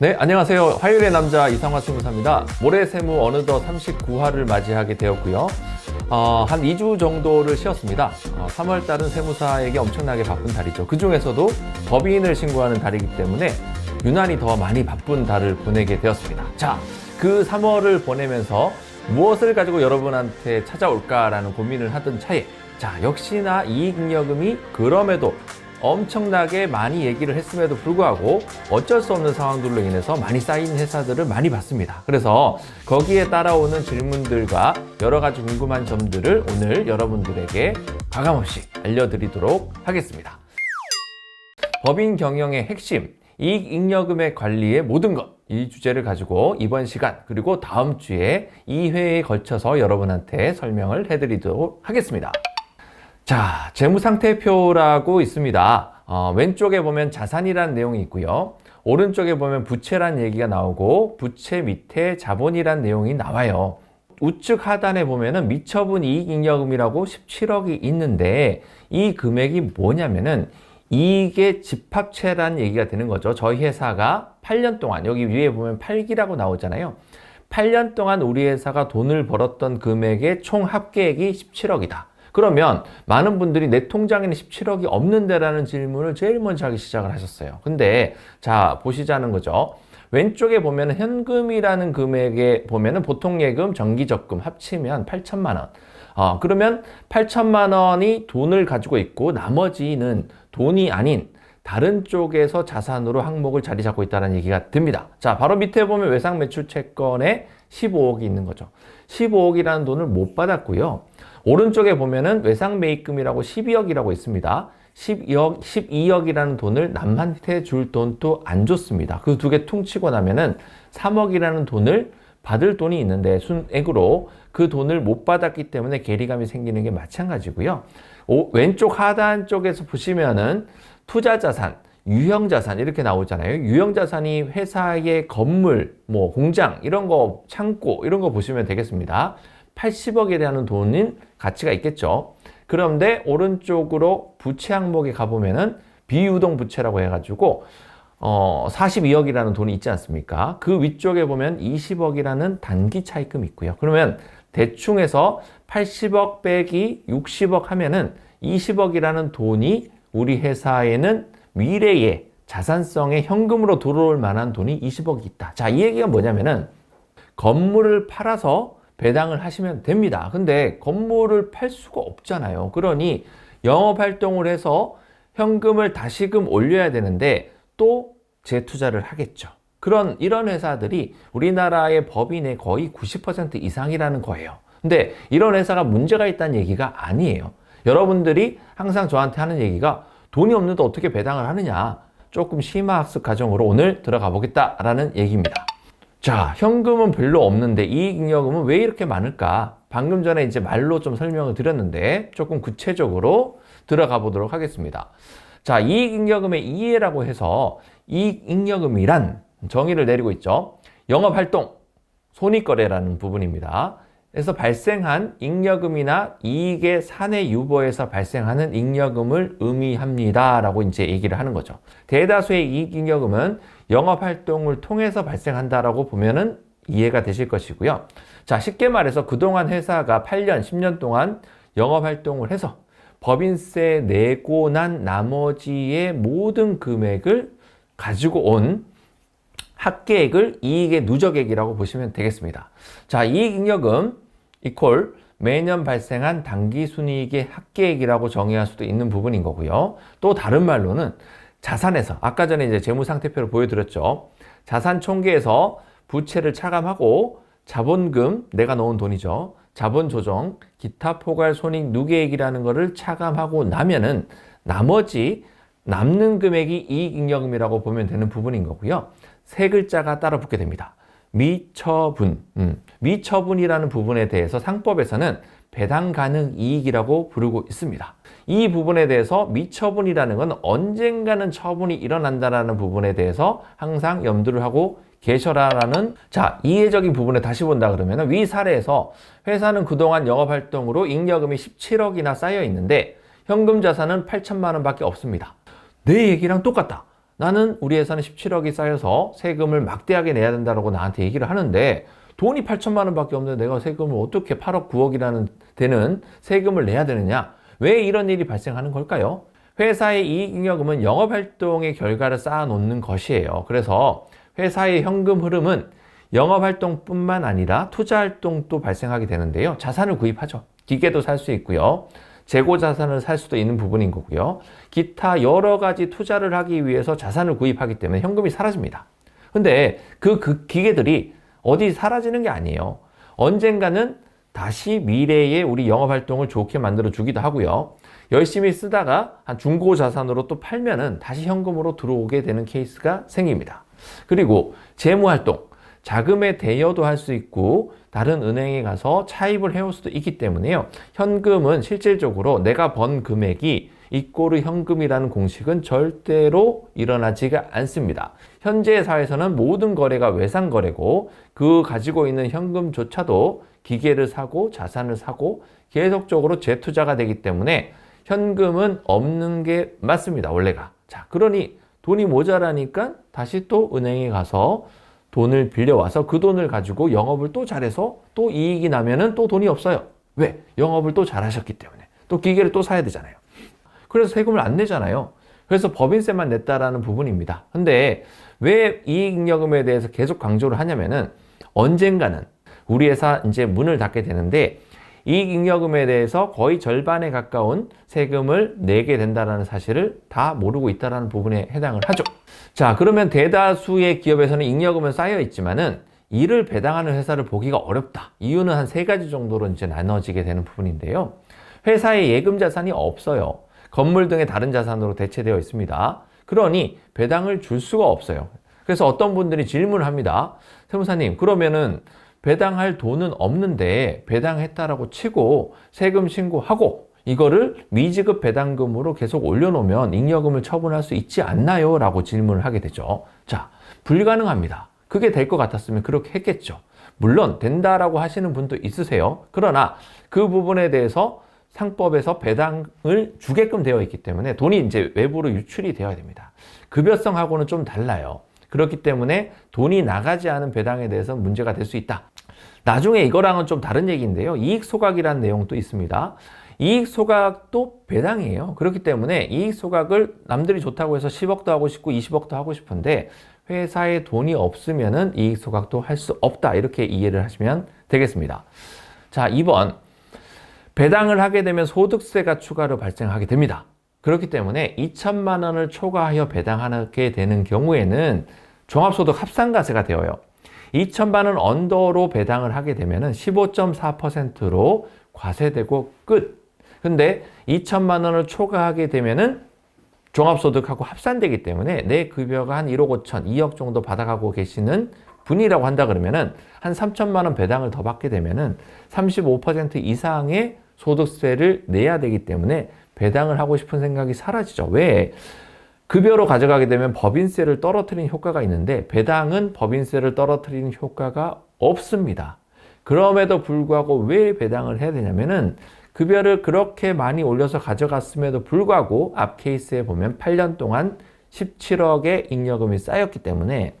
네, 안녕하세요. 화요일의 남자 이상화 세무사입니다. 모레 세무 어느덧 39화를 맞이하게 되었고요. 한 2주 정도를 쉬었습니다. 3월 달은 세무사에게 엄청나게 바쁜 달이죠. 그 중에서도 법인을 신고하는 달이기 때문에 유난히 더 많이 바쁜 달을 보내게 되었습니다. 자, 그 3월을 보내면서 무엇을 가지고 여러분한테 찾아올까라는 고민을 하던 차에 역시나 이익잉여금이 그럼에도 엄청나게 많이 얘기를 했음에도 불구하고 어쩔 수 없는 상황들로 인해서 많이 쌓인 회사들을 많이 봤습니다. 그래서 거기에 따라오는 질문들과 여러 가지 궁금한 점들을 오늘 여러분들에게 과감없이 알려드리도록 하겠습니다. 법인 경영의 핵심, 이익잉여금의 관리의 모든 것, 이 주제를 가지고 이번 시간 그리고 다음 주에 2회에 걸쳐서 여러분한테 설명을 해드리도록 하겠습니다. 자, 재무상태표라고 있습니다. 왼쪽에 보면 자산이라는 내용이 있고요. 오른쪽에 보면 부채라는 얘기가 나오고 부채 밑에 자본이라는 내용이 나와요. 우측 하단에 보면은 미처분 이익잉여금이라고 17억이 있는데 이 금액이 뭐냐면은 이익의 집합체라는 얘기가 되는 거죠. 저희 회사가 8년 동안, 여기 위에 보면 8기라고 나오잖아요. 8년 동안 우리 회사가 돈을 벌었던 금액의 총 합계액이 17억이다. 그러면 많은 분들이 내 통장에는 17억이 없는데라는 질문을 제일 먼저 하기 시작을 하셨어요. 근데 자, 보시자는 거죠. 왼쪽에 보면 현금이라는 금액에 보면은 보통 예금, 정기적금 합치면 8천만 원. 그러면 8천만 원이 돈을 가지고 있고 나머지는 돈이 아닌 다른 쪽에서 자산으로 항목을 자리 잡고 있다는 얘기가 됩니다. 자, 바로 밑에 보면 외상 매출 채권에 15억이 있는 거죠. 15억이라는 돈을 못 받았고요. 오른쪽에 보면은 외상 매입금이라고 12억이라고 있습니다. 12억이라는 돈을 남한테 줄 돈도 안 줬습니다. 그 두 개 퉁치고 나면은 3억이라는 돈을 받을 돈이 있는데 순액으로 그 돈을 못 받았기 때문에 괴리감이 생기는 게 마찬가지고요. 왼쪽 하단 쪽에서 보시면은 투자자산, 유형자산 이렇게 나오잖아요. 유형자산이 회사의 건물, 공장 이런 거, 창고 이런 거 보시면 되겠습니다. 80억이라는 돈인 가치가 있겠죠. 그런데 오른쪽으로 부채 항목에 가보면은 비유동 부채라고 해가지고 42억이라는 돈이 있지 않습니까? 그 위쪽에 보면 20억이라는 단기 차입금이 있고요. 그러면 대충 해서 80억 빼기 60억 하면은 20억이라는 돈이 우리 회사에는 미래의 자산성의 현금으로 들어올 만한 돈이 20억이 있다. 자, 이 얘기가 뭐냐면은 건물을 팔아서 배당을 하시면 됩니다. 근데 건물을 팔 수가 없잖아요. 그러니 영업활동을 해서 현금을 다시금 올려야 되는데 또 재투자를 하겠죠. 이런 회사들이 우리나라의 법인의 거의 90% 이상이라는 거예요. 근데 이런 회사가 문제가 있다는 얘기가 아니에요. 여러분들이 항상 저한테 하는 얘기가 돈이 없는데 어떻게 배당을 하느냐. 조금 심화학습 과정으로 오늘 들어가 보겠다라는 얘기입니다. 자, 현금은 별로 없는데 이익잉여금은 왜 이렇게 많을까? 방금 전에 이제 말로 좀 설명을 드렸는데 조금 구체적으로 들어가 보도록 하겠습니다. 자, 이익잉여금의 이해라고 해서 이익잉여금이란 정의를 내리고 있죠. 영업활동, 손익거래라는 부분입니다. 그래서 발생한 잉여금이나 이익의 사내 유보에서 발생하는 잉여금을 의미합니다. 라고 이제 얘기를 하는 거죠. 대다수의 이익잉여금은 영업활동을 통해서 발생한다라고 보면은 이해가 되실 것이고요. 자, 쉽게 말해서 그동안 회사가 8년, 10년 동안 영업활동을 해서 법인세 내고 난 나머지의 모든 금액을 가지고 온 합계액을 이익의 누적액이라고 보시면 되겠습니다. 자, 이익잉여금 이퀄 매년 발생한 당기순이익의 합계액이라고 정의할 수도 있는 부분인 거고요. 또 다른 말로는 자산에서, 아까 전에 이제 재무상태표를 보여드렸죠. 자산 총계에서 부채를 차감하고 자본금, 내가 넣은 돈이죠. 자본 조정, 기타 포괄 손익 누계액이라는 거를 차감하고 나면은 나머지 남는 금액이 이익잉여금이라고 보면 되는 부분인 거고요. 세 글자가 따라 붙게 됩니다. 미처분. 미처분이라는 부분에 대해서 상법에서는 배당 가능 이익이라고 부르고 있습니다. 이 부분에 대해서 미처분이라는 건 언젠가는 처분이 일어난다는 부분에 대해서 항상 염두를 하고 계셔라라는, 자, 이해적인 부분에 다시 본다 그러면 위 사례에서 회사는 그동안 영업활동으로 잉여금이 17억이나 쌓여 있는데 현금 자산은 8천만 원밖에 없습니다. 내 얘기랑 똑같다. 나는 우리 회사는 17억이 쌓여서 세금을 막대하게 내야 된다고 나한테 얘기를 하는데 돈이 8천만 원밖에 없는데 내가 세금을 어떻게 8억, 9억이라는 되는 세금을 내야 되느냐? 왜 이런 일이 발생하는 걸까요? 회사의 이익잉여금은 영업활동의 결과를 쌓아놓는 것이에요. 그래서 회사의 현금 흐름은 영업활동뿐만 아니라 투자활동도 발생하게 되는데요. 자산을 구입하죠. 기계도 살 수 있고요. 재고자산을 살 수도 있는 부분인 거고요. 기타 여러 가지 투자를 하기 위해서 자산을 구입하기 때문에 현금이 사라집니다. 근데 그 기계들이 어디 사라지는 게 아니에요. 언젠가는 다시 미래에 우리 영업활동을 좋게 만들어 주기도 하고요. 열심히 쓰다가 한 중고자산으로 또 팔면은 다시 현금으로 들어오게 되는 케이스가 생깁니다. 그리고 재무활동, 자금의 대여도 할 수 있고 다른 은행에 가서 차입을 해올 수도 있기 때문에요. 현금은 실질적으로 내가 번 금액이 이꼬르 현금이라는 공식은 절대로 일어나지가 않습니다. 현재 사회에서는 모든 거래가 외상거래고 그 가지고 있는 현금조차도 기계를 사고 자산을 사고 계속적으로 재투자가 되기 때문에 현금은 없는 게 맞습니다. 원래가. 자, 그러니 돈이 모자라니까 다시 또 은행에 가서 돈을 빌려와서 그 돈을 가지고 영업을 또 잘해서 또 이익이 나면은 또 돈이 없어요. 왜? 영업을 또 잘하셨기 때문에. 또 기계를 또 사야 되잖아요. 그래서 세금을 안 내잖아요. 그래서 법인세만 냈다라는 부분입니다. 근데 왜 이익잉여금에 대해서 계속 강조를 하냐면은 언젠가는 우리 회사 이제 문을 닫게 되는데 이익잉여금에 대해서 거의 절반에 가까운 세금을 내게 된다는 사실을 다 모르고 있다는 부분에 해당을 하죠. 자, 그러면 대다수의 기업에서는 잉여금은 쌓여 있지만은 이를 배당하는 회사를 보기가 어렵다. 이유는 한 3가지 정도로 이제 나눠지게 되는 부분인데요. 회사에 예금 자산이 없어요. 건물 등의 다른 자산으로 대체되어 있습니다. 그러니 배당을 줄 수가 없어요. 그래서 어떤 분들이 질문을 합니다. 세무사님, 그러면은 배당할 돈은 없는데 배당했다라고 치고 세금 신고하고 이거를 미지급 배당금으로 계속 올려놓으면 잉여금을 처분할 수 있지 않나요? 라고 질문을 하게 되죠. 자, 불가능합니다. 그게 될 것 같았으면 그렇게 했겠죠. 물론 된다라고 하시는 분도 있으세요. 그러나 그 부분에 대해서 상법에서 배당을 주게끔 되어 있기 때문에 돈이 이제 외부로 유출이 되어야 됩니다. 급여성하고는 좀 달라요. 그렇기 때문에 돈이 나가지 않은 배당에 대해서 문제가 될 수 있다. 나중에 이거랑은 좀 다른 얘기인데요. 이익소각이라는 내용도 있습니다. 이익소각도 배당이에요. 그렇기 때문에 이익소각을 남들이 좋다고 해서 10억도 하고 싶고 20억도 하고 싶은데 회사에 돈이 없으면은 이익소각도 할 수 없다. 이렇게 이해를 하시면 되겠습니다. 자, 2번. 배당을 하게 되면 소득세가 추가로 발생하게 됩니다. 그렇기 때문에 2천만 원을 초과하여 배당하게 되는 경우에는 종합소득 합산과세가 되어요. 2천만 원 언더로 배당을 하게 되면 15.4%로 과세되고 끝. 근데 2천만 원을 초과하게 되면은 종합소득하고 합산되기 때문에 내 급여가 한 1억 5천, 2억 정도 받아가고 계시는 분이라고 한다 그러면은 한 3천만 원 배당을 더 받게 되면은 35% 이상의 소득세를 내야 되기 때문에 배당을 하고 싶은 생각이 사라지죠. 왜? 급여로 가져가게 되면 법인세를 떨어뜨리는 효과가 있는데 배당은 법인세를 떨어뜨리는 효과가 없습니다. 그럼에도 불구하고 왜 배당을 해야 되냐면은 급여를 그렇게 많이 올려서 가져갔음에도 불구하고 앞 케이스에 보면 8년 동안 17억의 잉여금이 쌓였기 때문에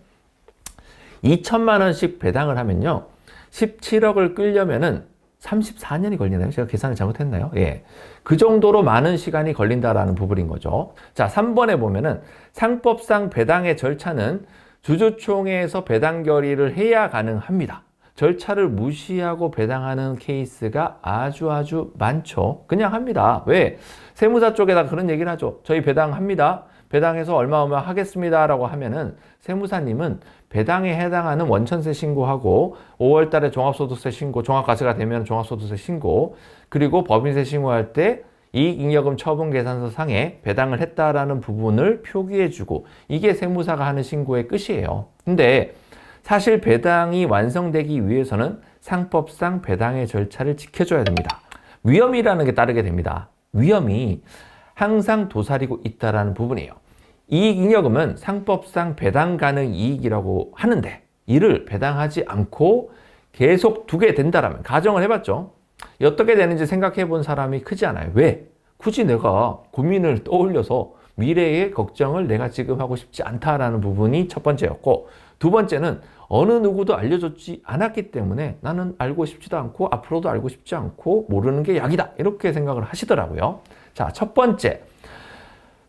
2천만 원씩 배당을 하면요. 17억을 끌려면은 34년이 걸리나요? 제가 계산을 잘못했나요? 예. 그 정도로 많은 시간이 걸린다라는 부분인 거죠. 자, 3번에 보면은 상법상 배당의 절차는 주주총회에서 배당 결의를 해야 가능합니다. 절차를 무시하고 배당하는 케이스가 아주 많죠. 그냥 합니다. 왜? 세무사 쪽에다 그런 얘기를 하죠. 저희 배당합니다. 배당해서 얼마 하겠습니다. 라고 하면은 세무사님은 배당에 해당하는 원천세 신고하고 5월 달에 종합소득세 신고, 종합과세가 되면 종합소득세 신고, 그리고 법인세 신고할 때 이익잉여금 처분계산서 상에 배당을 했다라는 부분을 표기해주고 이게 세무사가 하는 신고의 끝이에요. 근데 사실 배당이 완성되기 위해서는 상법상 배당의 절차를 지켜줘야 됩니다. 위험이라는 게 따르게 됩니다. 위험이 항상 도사리고 있다는 부분이에요. 이익잉여금은 상법상 배당 가능 이익이라고 하는데 이를 배당하지 않고 계속 두게 된다라면 가정을 해봤죠. 어떻게 되는지 생각해 본 사람이 크지 않아요. 왜? 굳이 내가 고민을 떠올려서 미래의 걱정을 내가 지금 하고 싶지 않다라는 부분이 첫 번째였고, 두 번째는 어느 누구도 알려줬지 않았기 때문에 나는 알고 싶지도 않고 앞으로도 알고 싶지 않고 모르는 게 약이다, 이렇게 생각을 하시더라고요. 자, 첫 번째,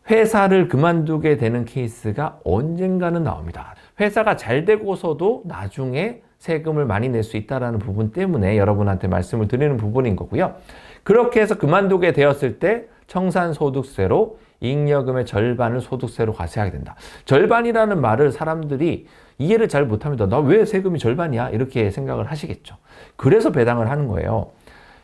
회사를 그만두게 되는 케이스가 언젠가는 나옵니다. 회사가 잘 되고서도 나중에 세금을 많이 낼 수 있다는 부분 때문에 여러분한테 말씀을 드리는 부분인 거고요. 그렇게 해서 그만두게 되었을 때 청산소득세로 잉여금의 절반을 소득세로 과세하게 된다. 절반이라는 말을 사람들이 이해를 잘 못합니다. 나 왜 세금이 절반이야? 이렇게 생각을 하시겠죠. 그래서 배당을 하는 거예요.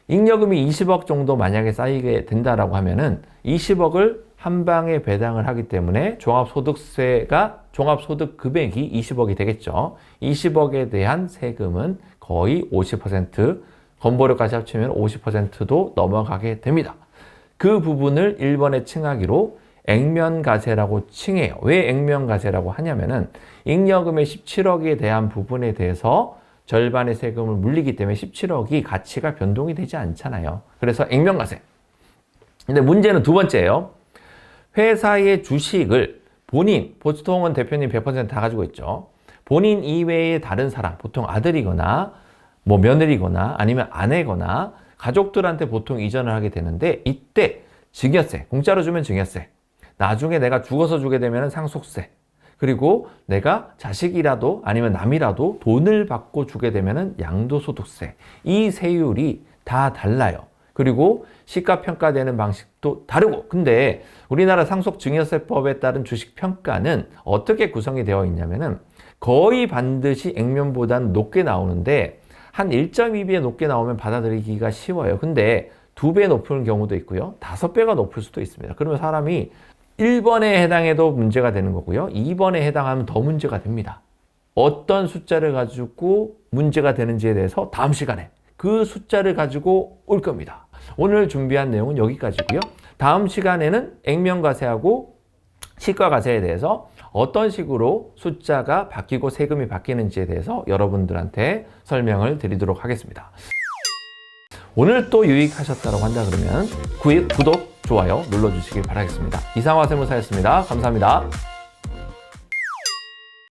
잉여금이 20억 정도 만약에 쌓이게 된다라고 하면은 20억을 한 방에 배당을 하기 때문에 종합소득세가 종합소득 금액이 20억이 되겠죠. 20억에 대한 세금은 거의 50%, 건보료까지 합치면 50%도 넘어가게 됩니다. 그 부분을 일본의 칭하기로 액면가세라고 칭해요. 왜 액면가세라고 하냐면은 잉여금의 17억에 대한 부분에 대해서 절반의 세금을 물리기 때문에 17억이 가치가 변동이 되지 않잖아요. 그래서 액면가세. 근데 문제는 두 번째예요. 회사의 주식을 본인, 보통은 대표님 100% 다 가지고 있죠. 본인 이외의 다른 사람, 보통 아들이거나 뭐 며느리거나 아니면 아내거나 가족들한테 보통 이전을 하게 되는데, 이때 증여세, 공짜로 주면 증여세, 나중에 내가 죽어서 주게 되면 상속세, 그리고 내가 자식이라도 아니면 남이라도 돈을 받고 주게 되면 양도소득세, 이 세율이 다 달라요. 그리고 시가평가되는 방식도 다르고, 근데 우리나라 상속증여세법에 따른 주식평가는 어떻게 구성이 되어 있냐면은 거의 반드시 액면보다는 높게 나오는데 한 1.2배 높게 나오면 받아들이기가 쉬워요. 근데 2배 높은 경우도 있고요. 5배가 높을 수도 있습니다. 그러면 사람이 1번에 해당해도 문제가 되는 거고요. 2번에 해당하면 더 문제가 됩니다. 어떤 숫자를 가지고 문제가 되는지에 대해서 다음 시간에 그 숫자를 가지고 올 겁니다. 오늘 준비한 내용은 여기까지고요. 다음 시간에는 액면과세하고 시가과세에 대해서 어떤 식으로 숫자가 바뀌고 세금이 바뀌는지에 대해서 여러분들한테 설명을 드리도록 하겠습니다. 오늘 또 유익하셨다고 한다 그러면 구독, 좋아요 눌러주시길 바라겠습니다. 이상화 세무사였습니다. 감사합니다.